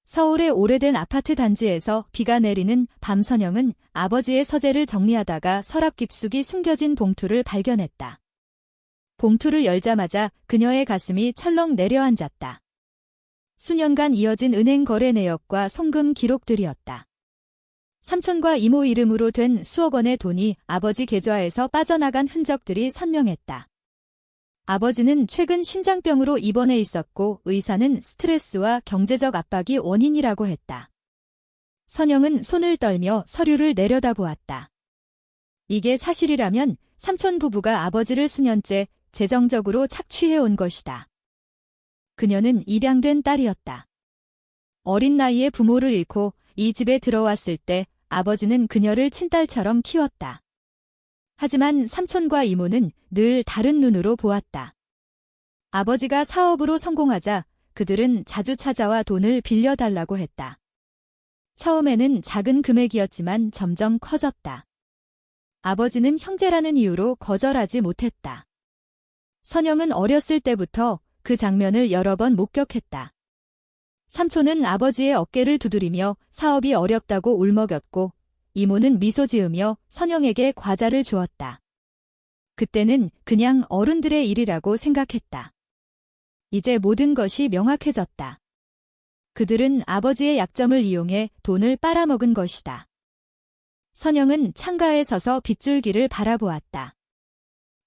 서울의 오래된 아파트 단지에서 비가 내리는 밤 선영은 아버지의 서재를 정리하다가 서랍 깊숙이 숨겨진 봉투를 발견했다. 봉투를 열자마자 그녀의 가슴이 철렁 내려앉았다. 수년간 이어진 은행 거래 내역과 송금 기록들이었다. 삼촌과 이모 이름으로 된 수억 원의 돈이 아버지 계좌에서 빠져나간 흔적들이 선명했다. 아버지는 최근 심장병으로 입원해 있었고 의사는 스트레스와 경제적 압박이 원인이라고 했다. 선영은 손을 떨며 서류를 내려다보았다. 이게 사실이라면 삼촌 부부가 아버지를 수년째 재정적으로 착취해온 것이다. 그녀는 입양된 딸이었다. 어린 나이에 부모를 잃고 이 집에 들어왔을 때 아버지는 그녀를 친딸처럼 키웠다. 하지만 삼촌과 이모는 늘 다른 눈으로 보았다. 아버지가 사업으로 성공하자 그들은 자주 찾아와 돈을 빌려달라고 했다. 처음에는 작은 금액이었지만 점점 커졌다. 아버지는 형제라는 이유로 거절하지 못했다. 선영은 어렸을 때부터 그 장면을 여러 번 목격했다. 삼촌은 아버지의 어깨를 두드리며 사업이 어렵다고 울먹였고 이모는 미소 지으며 선영에게 과자를 주었다. 그때는 그냥 어른들의 일이라고 생각했다. 이제 모든 것이 명확해졌다. 그들은 아버지의 약점을 이용해 돈을 빨아먹은 것이다. 선영은 창가에 서서 빗줄기를 바라보았다.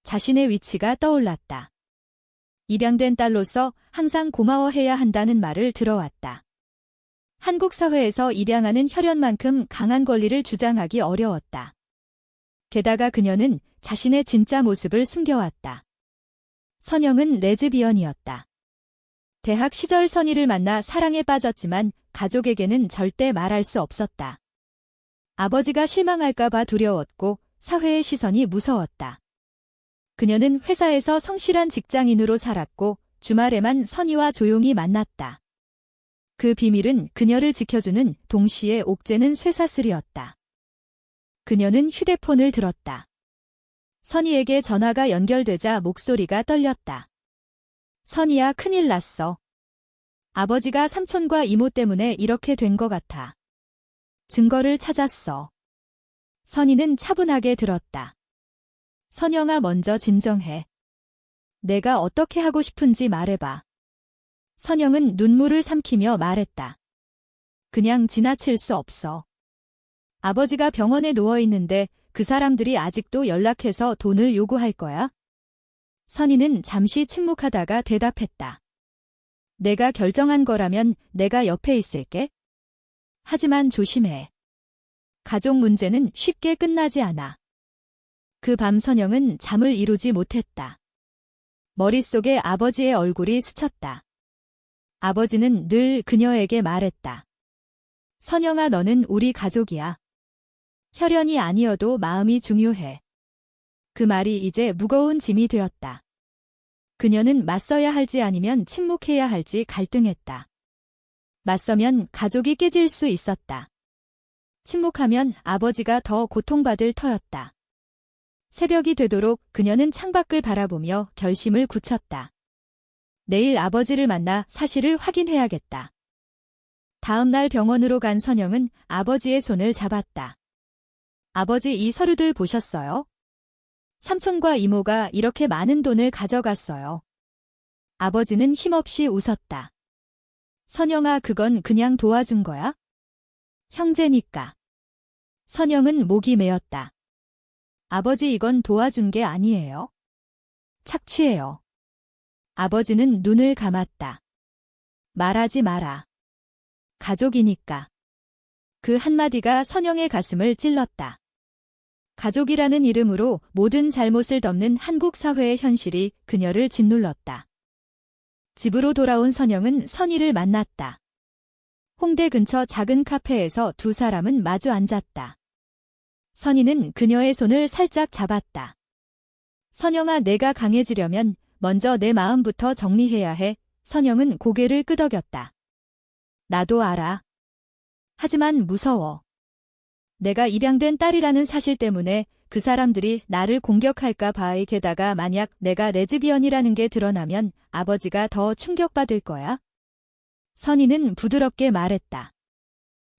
자신의 위치가 떠올랐다. 입양된 딸로서 항상 고마워해야 한다는 말을 들어왔다. 한국 사회에서 입양하는 혈연만큼 강한 권리를 주장하기 어려웠다. 게다가 그녀는 자신의 진짜 모습을 숨겨왔다. 선영은 레즈비언이었다. 대학 시절 선희를 만나 사랑에 빠졌지만 가족에게는 절대 말할 수 없었다. 아버지가 실망할까봐 두려웠고 사회의 시선이 무서웠다. 그녀는 회사에서 성실한 직장인으로 살았고 주말에만 선희와 조용히 만났다. 그 비밀은 그녀를 지켜주는 동시에 옥죄는 쇠사슬이었다. 그녀는 휴대폰을 들었다. 선희에게 전화가 연결되자 목소리가 떨렸다. 선희야, 큰일 났어. 아버지가 삼촌과 이모 때문에 이렇게 된 것 같아. 증거를 찾았어. 선희는 차분하게 들었다. 선영아, 먼저 진정해. 내가 어떻게 하고 싶은지 말해봐. 선영은 눈물을 삼키며 말했다. 그냥 지나칠 수 없어. 아버지가 병원에 누워있는데 그 사람들이 아직도 연락해서 돈을 요구할 거야? 선희는 잠시 침묵하다가 대답했다. 내가 결정한 거라면 내가 옆에 있을게. 하지만 조심해. 가족 문제는 쉽게 끝나지 않아. 그 밤 선영은 잠을 이루지 못했다. 머릿속에 아버지의 얼굴이 스쳤다. 아버지는 늘 그녀에게 말했다. 선영아, 너는 우리 가족이야. 혈연이 아니어도 마음이 중요해. 그 말이 이제 무거운 짐이 되었다. 그녀는 맞서야 할지 아니면 침묵해야 할지 갈등했다. 맞서면 가족이 깨질 수 있었다. 침묵하면 아버지가 더 고통받을 터였다. 새벽이 되도록 그녀는 창밖을 바라보며 결심을 굳혔다. 내일 아버지를 만나 사실을 확인해야겠다. 다음 날 병원으로 간 선영은 아버지의 손을 잡았다. 아버지, 이 서류들 보셨어요? 삼촌과 이모가 이렇게 많은 돈을 가져갔어요. 아버지는 힘없이 웃었다. 선영아, 그건 그냥 도와준 거야? 형제니까. 선영은 목이 메었다. 아버지, 이건 도와준 게 아니에요. 착취예요. 아버지는 눈을 감았다. 말하지 마라. 가족이니까. 그 한마디가 선영의 가슴을 찔렀다. 가족이라는 이름으로 모든 잘못을 덮는 한국 사회의 현실이 그녀를 짓눌렀다. 집으로 돌아온 선영은 선희를 만났다. 홍대 근처 작은 카페에서 두 사람은 마주 앉았다. 선희는 그녀의 손을 살짝 잡았다. 선영아, 내가 강해지려면 먼저 내 마음부터 정리해야 해. 선영은 고개를 끄덕였다. 나도 알아. 하지만 무서워. 내가 입양된 딸이라는 사실 때문에 그 사람들이 나를 공격할까 봐. 게다가 만약 내가 레즈비언이라는 게 드러나면 아버지가 더 충격받을 거야. 선희는 부드럽게 말했다.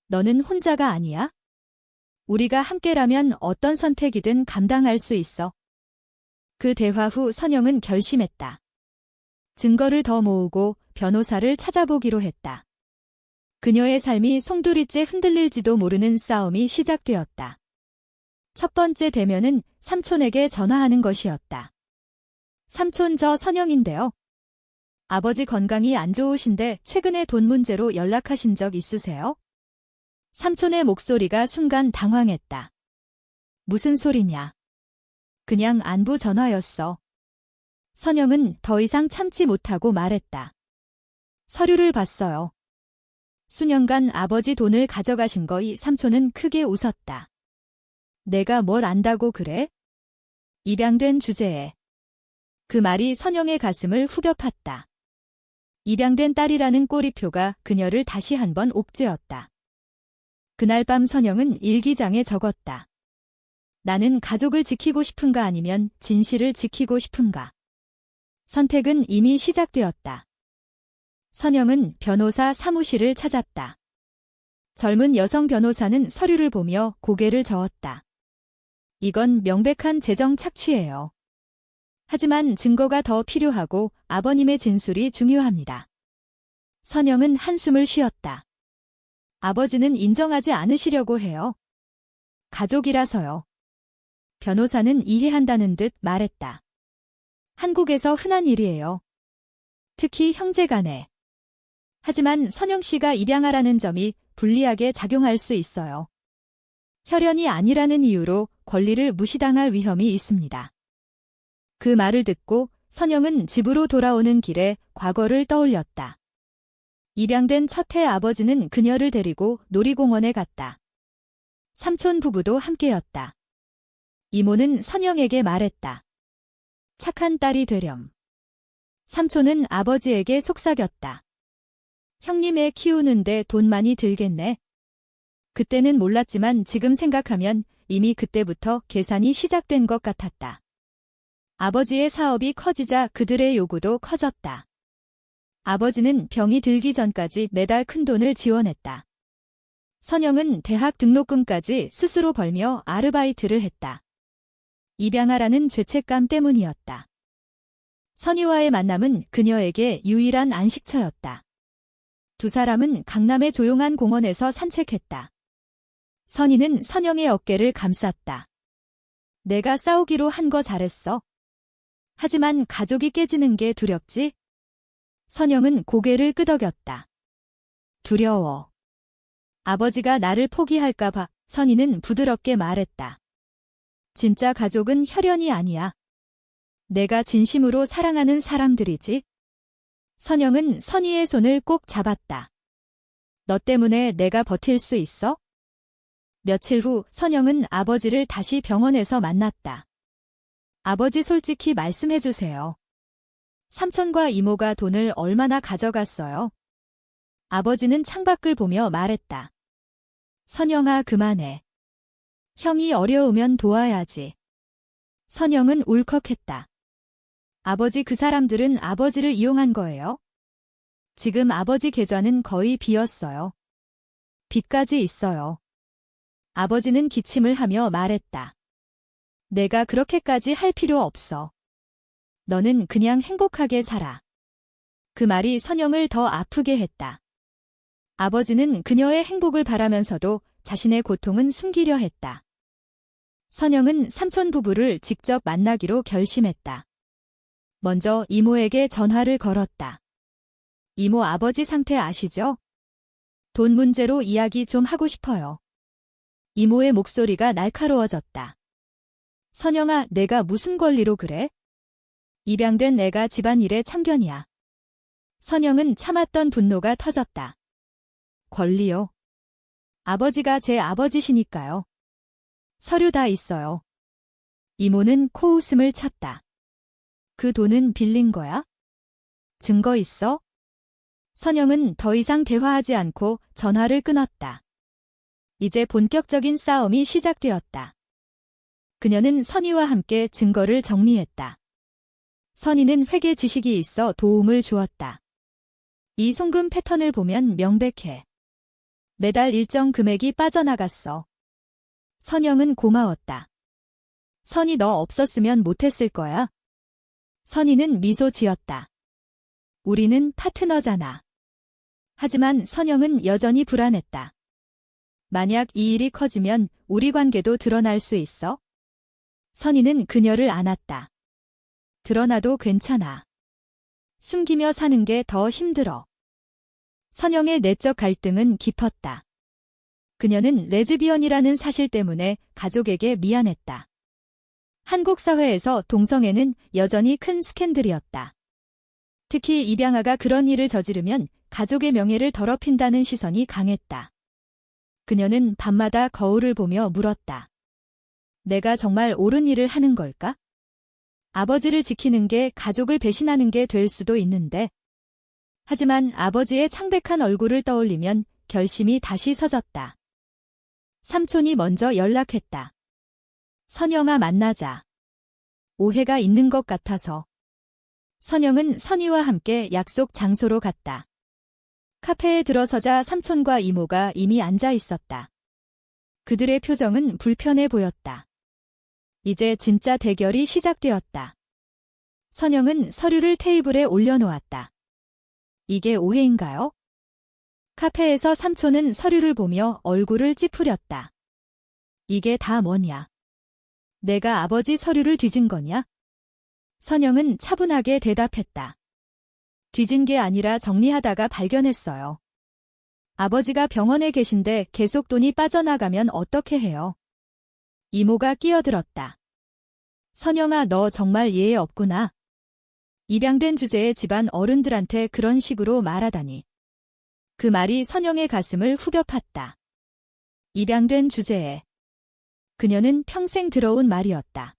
너는 혼자가 아니야? 우리가 함께라면 어떤 선택이든 감당할 수 있어. 그 대화 후 선영은 결심했다. 증거를 더 모으고 변호사를 찾아보기로 했다. 그녀의 삶이 송두리째 흔들릴지도 모르는 싸움이 시작되었다. 첫 번째 대면은 삼촌에게 전화하는 것이었다. 삼촌, 저 선영인데요. 아버지 건강이 안 좋으신데 최근에 돈 문제로 연락하신 적 있으세요? 삼촌의 목소리가 순간 당황했다. 무슨 소리냐? 그냥 안부 전화였어. 선영은 더 이상 참지 못하고 말했다. 서류를 봤어요. 수년간 아버지 돈을 가져가신 거이. 삼촌은 크게 웃었다. 내가 뭘 안다고 그래? 입양된 주제에. 그 말이 선영의 가슴을 후벼 팠다. 입양된 딸이라는 꼬리표가 그녀를 다시 한번 옥죄었다. 그날 밤 선영은 일기장에 적었다. 나는 가족을 지키고 싶은가 아니면 진실을 지키고 싶은가. 선택은 이미 시작되었다. 선영은 변호사 사무실을 찾았다. 젊은 여성 변호사는 서류를 보며 고개를 저었다. 이건 명백한 재정 착취예요. 하지만 증거가 더 필요하고 아버님의 진술이 중요합니다. 선영은 한숨을 쉬었다. 아버지는 인정하지 않으시려고 해요. 가족이라서요. 변호사는 이해한다는 듯 말했다. 한국에서 흔한 일이에요. 특히 형제간에. 하지만 선영 씨가 입양하라는 점이 불리하게 작용할 수 있어요. 혈연이 아니라는 이유로 권리를 무시당할 위험이 있습니다. 그 말을 듣고 선영은 집으로 돌아오는 길에 과거를 떠올렸다. 입양된 첫해 아버지는 그녀를 데리고 놀이공원에 갔다. 삼촌 부부도 함께였다. 이모는 선영에게 말했다. 착한 딸이 되렴. 삼촌은 아버지에게 속삭였다. 형님 애 키우는데 돈 많이 들겠네. 그때는 몰랐지만 지금 생각하면 이미 그때부터 계산이 시작된 것 같았다. 아버지의 사업이 커지자 그들의 요구도 커졌다. 아버지는 병이 들기 전까지 매달 큰돈을 지원했다. 선영은 대학 등록금까지 스스로 벌며 아르바이트를 했다. 입양하라는 죄책감 때문이었다. 선희와의 만남은 그녀에게 유일한 안식처였다. 두 사람은 강남의 조용한 공원에서 산책했다. 선희는 선영의 어깨를 감쌌다. 내가 싸우기로 한 거 잘했어. 하지만 가족이 깨지는 게 두렵지? 선영은 고개를 끄덕였다. 두려워. 아버지가 나를 포기할까 봐. 선희는 부드럽게 말했다. 진짜 가족은 혈연이 아니야. 내가 진심으로 사랑하는 사람들이지. 선영은 선희의 손을 꼭 잡았다. 너 때문에 내가 버틸 수 있어? 며칠 후 선영은 아버지를 다시 병원에서 만났다. 아버지 솔직히 말씀해주세요. 삼촌과 이모가 돈을 얼마나 가져갔어요? 아버지는 창밖을 보며 말했다. 선영아, 그만해. 형이 어려우면 도와야지. 선영은 울컥했다. 아버지, 그 사람들은 아버지를 이용한 거예요? 지금 아버지 계좌는 거의 비었어요. 빚까지 있어요. 아버지는 기침을 하며 말했다. 내가 그렇게까지 할 필요 없어. 너는 그냥 행복하게 살아. 그 말이 선영을 더 아프게 했다. 아버지는 그녀의 행복을 바라면서도 자신의 고통은 숨기려 했다. 선영은 삼촌 부부를 직접 만나기로 결심했다. 먼저 이모에게 전화를 걸었다. 이모, 아버지 상태 아시죠? 돈 문제로 이야기 좀 하고 싶어요. 이모의 목소리가 날카로워졌다. 선영아, 내가 무슨 권리로 그래? 입양된 내가 집안일에 참견이야. 선영은 참았던 분노가 터졌다. 권리요? 아버지가 제 아버지시니까요. 서류 다 있어요. 이모는 코웃음을 쳤다. 그 돈은 빌린 거야? 증거 있어? 선영은 더 이상 대화하지 않고 전화를 끊었다. 이제 본격적인 싸움이 시작되었다. 그녀는 선희와 함께 증거를 정리했다. 선희는 회계 지식이 있어 도움을 주었다. 이 송금 패턴을 보면 명백해. 매달 일정 금액이 빠져나갔어. 선영은 고마웠다. 선이 너 없었으면 못했을 거야. 선희는 미소 지었다. 우리는 파트너잖아. 하지만 선영은 여전히 불안했다. 만약 이 일이 커지면 우리 관계도 드러날 수 있어? 선희는 그녀를 안았다. 드러나도 괜찮아. 숨기며 사는 게 더 힘들어. 선영의 내적 갈등은 깊었다. 그녀는 레즈비언이라는 사실 때문에 가족에게 미안했다. 한국 사회에서 동성애는 여전히 큰 스캔들이었다. 특히 입양아가 그런 일을 저지르면 가족의 명예를 더럽힌다는 시선이 강했다. 그녀는 밤마다 거울을 보며 물었다. 내가 정말 옳은 일을 하는 걸까? 아버지를 지키는 게 가족을 배신하는 게 될 수도 있는데. 하지만 아버지의 창백한 얼굴을 떠올리면 결심이 다시 서졌다. 삼촌이 먼저 연락했다. 선영아 만나자. 오해가 있는 것 같아서. 선영은 선희와 함께 약속 장소로 갔다. 카페에 들어서자 삼촌과 이모가 이미 앉아 있었다. 그들의 표정은 불편해 보였다. 이제 진짜 대결이 시작되었다. 선영은 서류를 테이블에 올려놓았다. 이게 오해인가요? 카페에서 삼촌은 서류를 보며 얼굴을 찌푸렸다. 이게 다 뭐냐? 내가 아버지 서류를 뒤진 거냐? 선영은 차분하게 대답했다. 뒤진 게 아니라 정리하다가 발견했어요. 아버지가 병원에 계신데 계속 돈이 빠져나가면 어떻게 해요? 이모가 끼어들었다. 선영아, 너 정말 예의 없구나. 입양된 주제에 집안 어른들한테 그런 식으로 말하다니. 그 말이 선영의 가슴을 후벼 팠다. 입양된 주제에. 그녀는 평생 들어온 말이었다.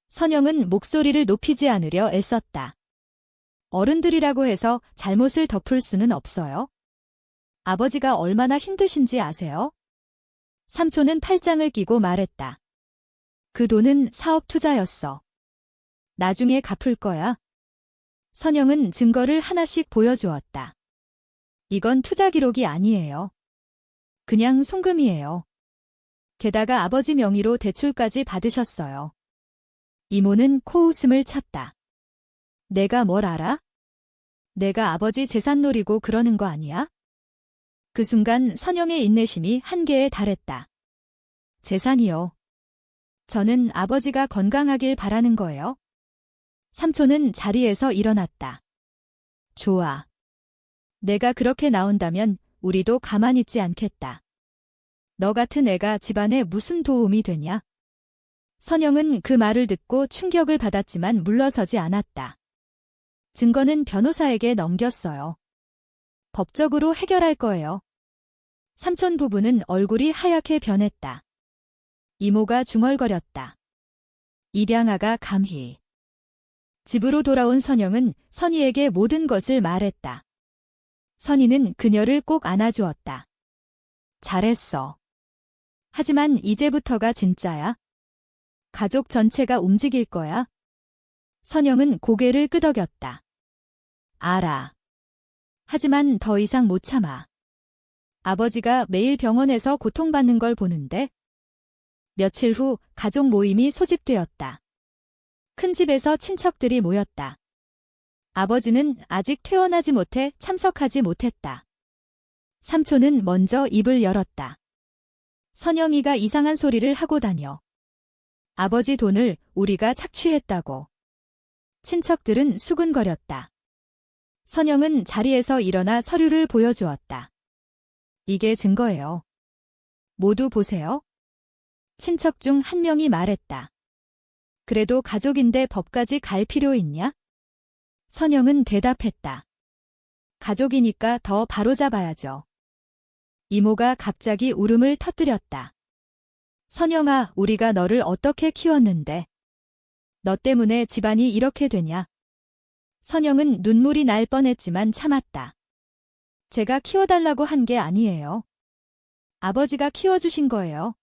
선영은 목소리를 높이지 않으려 애썼다. 어른들이라고 해서 잘못을 덮을 수는 없어요. 아버지가 얼마나 힘드신지 아세요? 삼촌은 팔짱을 끼고 말했다. 그 돈은 사업 투자였어. 나중에 갚을 거야. 선영은 증거를 하나씩 보여주었다. 이건 투자 기록이 아니에요. 그냥 송금이에요. 게다가 아버지 명의로 대출까지 받으셨어요. 이모는 코웃음을 쳤다. 내가 뭘 알아? 내가 아버지 재산 노리고 그러는 거 아니야? 그 순간 선영의 인내심이 한계에 달했다. 재산이요. 저는 아버지가 건강하길 바라는 거예요. 삼촌은 자리에서 일어났다. 좋아. 내가 그렇게 나온다면 우리도 가만히 있지 않겠다. 너 같은 애가 집안에 무슨 도움이 되냐? 선영은 그 말을 듣고 충격을 받았지만 물러서지 않았다. 증거는 변호사에게 넘겼어요. 법적으로 해결할 거예요. 삼촌 부부는 얼굴이 하얗게 변했다. 이모가 중얼거렸다. 입양아가 감히. 집으로 돌아온 선영은 선희에게 모든 것을 말했다. 선희는 그녀를 꼭 안아주었다. 잘했어. 하지만 이제부터가 진짜야. 가족 전체가 움직일 거야. 선영은 고개를 끄덕였다. 알아. 하지만 더 이상 못 참아. 아버지가 매일 병원에서 고통받는 걸 보는데. 며칠 후 가족 모임이 소집되었다. 큰 집에서 친척들이 모였다. 아버지는 아직 퇴원하지 못해 참석하지 못했다. 삼촌은 먼저 입을 열었다. 선영이가 이상한 소리를 하고 다녀. 아버지 돈을 우리가 착취했다고. 친척들은 수근거렸다. 선영은 자리에서 일어나 서류를 보여주었다. 이게 증거예요. 모두 보세요. 친척 중 한 명이 말했다. 그래도 가족인데 법까지 갈 필요 있냐? 선영은 대답했다. 가족이니까 더 바로잡아야죠. 이모가 갑자기 울음을 터뜨렸다. 선영아, 우리가 너를 어떻게 키웠는데. 너 때문에 집안이 이렇게 되냐? 선영은 눈물이 날 뻔했지만 참았다. 제가 키워달라고 한 게 아니에요. 아버지가 키워주신 거예요.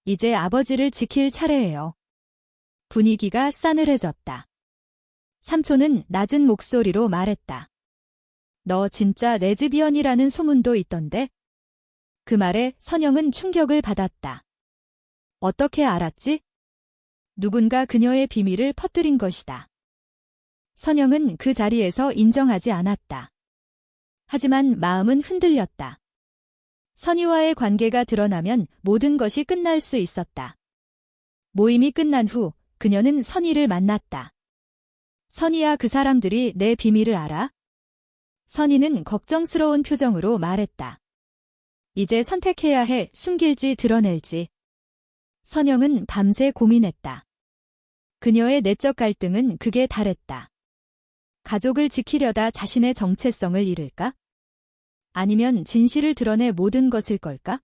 이제 아버지를 지킬 차례예요. 분위기가 싸늘해졌다. 삼촌은 낮은 목소리로 말했다. 너 진짜 레즈비언이라는 소문도 있던데? 그 말에 선영은 충격을 받았다. 어떻게 알았지? 누군가 그녀의 비밀을 퍼뜨린 것이다. 선영은 그 자리에서 인정하지 않았다. 하지만 마음은 흔들렸다. 선희와의 관계가 드러나면 모든 것이 끝날 수 있었다. 모임이 끝난 후 그녀는 선희를 만났다. 선희야, 그 사람들이 내 비밀을 알아? 선희는 걱정스러운 표정으로 말했다. 이제 선택해야 해. 숨길지 드러낼지. 선영은 밤새 고민했다. 그녀의 내적 갈등은 극에 달했다. 가족을 지키려다 자신의 정체성을 잃을까? 아니면 진실을 드러내 모든 것을 걸까?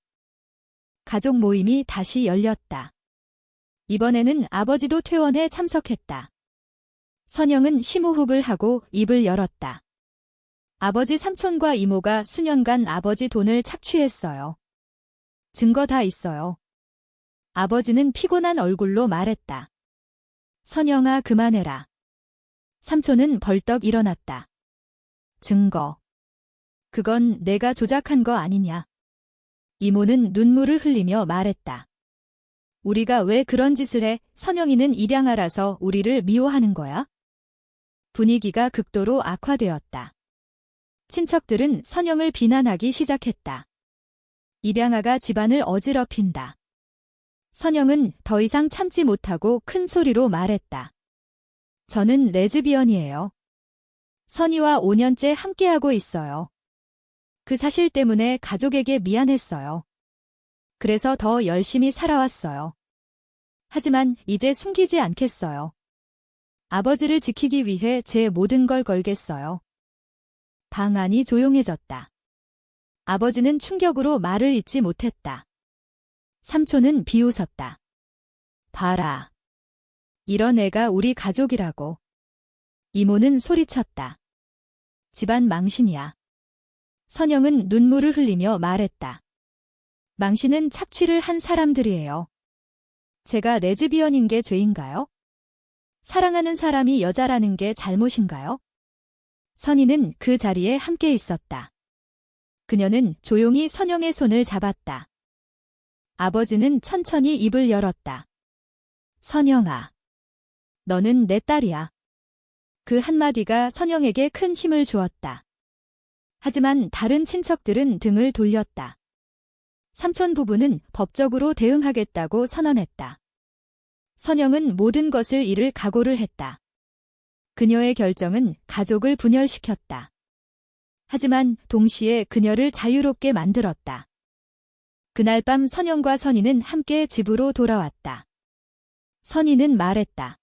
가족 모임이 다시 열렸다. 이번에는 아버지도 퇴원에 참석했다. 선영은 심호흡을 하고 입을 열었다. 아버지 삼촌과 이모가 수년간 아버지 돈을 착취했어요. 증거 다 있어요. 아버지는 피곤한 얼굴로 말했다. 선영아, 그만해라. 삼촌은 벌떡 일어났다. 증거. 그건 내가 조작한 거 아니냐. 이모는 눈물을 흘리며 말했다. 우리가 왜 그런 짓을 해? 선영이는 입양아라서 우리를 미워하는 거야? 분위기가 극도로 악화되었다. 친척들은 선영을 비난하기 시작했다. 입양아가 집안을 어지럽힌다. 선영은 더 이상 참지 못하고 큰 소리로 말했다. 저는 레즈비언이에요. 선희와 5년째 함께하고 있어요. 그 사실 때문에 가족에게 미안했어요. 그래서 더 열심히 살아왔어요. 하지만 이제 숨기지 않겠어요. 아버지를 지키기 위해 제 모든 걸 걸겠어요. 방 안이 조용해졌다. 아버지는 충격으로 말을 잇지 못했다. 삼촌은 비웃었다. 봐라. 이런 애가 우리 가족이라고. 이모는 소리쳤다. 집안 망신이야. 선영은 눈물을 흘리며 말했다. 망신은 착취를 한 사람들이에요. 제가 레즈비언인 게 죄인가요? 사랑하는 사람이 여자라는 게 잘못인가요? 선희는 그 자리에 함께 있었다. 그녀는 조용히 선영의 손을 잡았다. 아버지는 천천히 입을 열었다. 선영아. 너는 내 딸이야. 그 한마디가 선영에게 큰 힘을 주었다. 하지만 다른 친척들은 등을 돌렸다. 삼촌 부부는 법적으로 대응하겠다고 선언했다. 선영은 모든 것을 잃을 각오를 했다. 그녀의 결정은 가족을 분열시켰다. 하지만 동시에 그녀를 자유롭게 만들었다. 그날 밤 선영과 선희는 함께 집으로 돌아왔다. 선희는 말했다.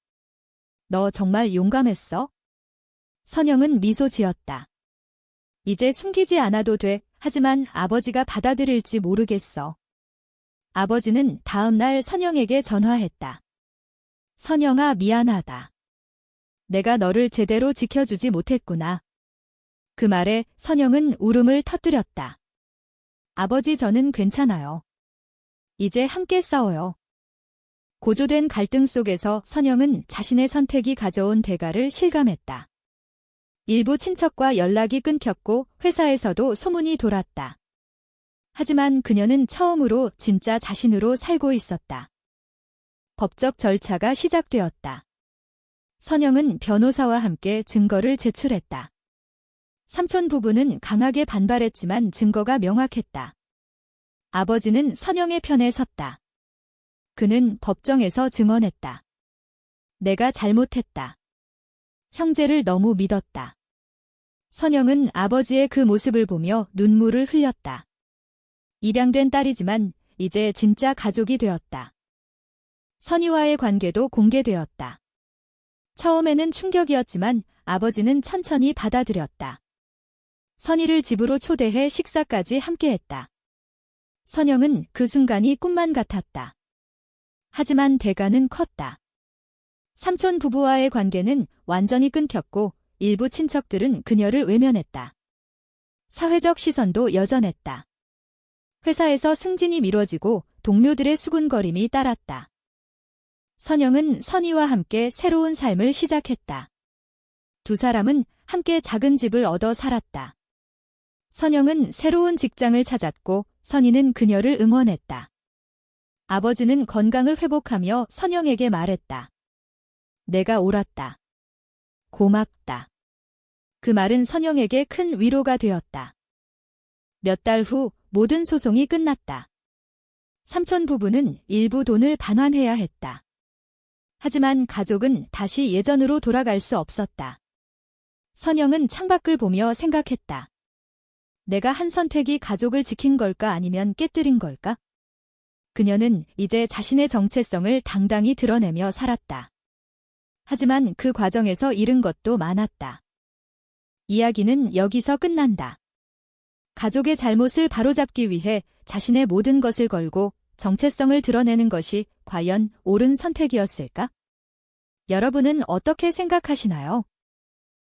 너 정말 용감했어? 선영은 미소 지었다. 이제 숨기지 않아도 돼. 하지만 아버지가 받아들일지 모르겠어. 아버지는 다음 날 선영에게 전화했다. 선영아, 미안하다. 내가 너를 제대로 지켜주지 못했구나. 그 말에 선영은 울음을 터뜨렸다. 아버지, 저는 괜찮아요. 이제 함께 싸워요. 고조된 갈등 속에서 선영은 자신의 선택이 가져온 대가를 실감했다. 일부 친척과 연락이 끊겼고 회사에서도 소문이 돌았다. 하지만 그녀는 처음으로 진짜 자신으로 살고 있었다. 법적 절차가 시작되었다. 선영은 변호사와 함께 증거를 제출했다. 삼촌 부부는 강하게 반발했지만 증거가 명확했다. 아버지는 선영의 편에 섰다. 그는 법정에서 증언했다. 내가 잘못했다. 형제를 너무 믿었다. 선영은 아버지의 그 모습을 보며 눈물을 흘렸다. 입양된 딸이지만 이제 진짜 가족이 되었다. 선희와의 관계도 공개되었다. 처음에는 충격이었지만 아버지는 천천히 받아들였다. 선희를 집으로 초대해 식사까지 함께했다. 선영은 그 순간이 꿈만 같았다. 하지만 대가는 컸다. 삼촌 부부와의 관계는 완전히 끊겼고 일부 친척들은 그녀를 외면했다. 사회적 시선도 여전했다. 회사에서 승진이 미뤄지고 동료들의 수군거림이 따랐다. 선영은 선희와 함께 새로운 삶을 시작했다. 두 사람은 함께 작은 집을 얻어 살았다. 선영은 새로운 직장을 찾았고 선희는 그녀를 응원했다. 아버지는 건강을 회복하며 선영에게 말했다. 내가 옳았다. 고맙다. 그 말은 선영에게 큰 위로가 되었다. 몇 달 후 모든 소송이 끝났다. 삼촌 부부는 일부 돈을 반환해야 했다. 하지만 가족은 다시 예전으로 돌아갈 수 없었다. 선영은 창밖을 보며 생각했다. 내가 한 선택이 가족을 지킨 걸까 아니면 깨뜨린 걸까? 그녀는 이제 자신의 정체성을 당당히 드러내며 살았다. 하지만 그 과정에서 잃은 것도 많았다. 이야기는 여기서 끝난다. 가족의 잘못을 바로잡기 위해 자신의 모든 것을 걸고 정체성을 드러내는 것이 과연 옳은 선택이었을까? 여러분은 어떻게 생각하시나요?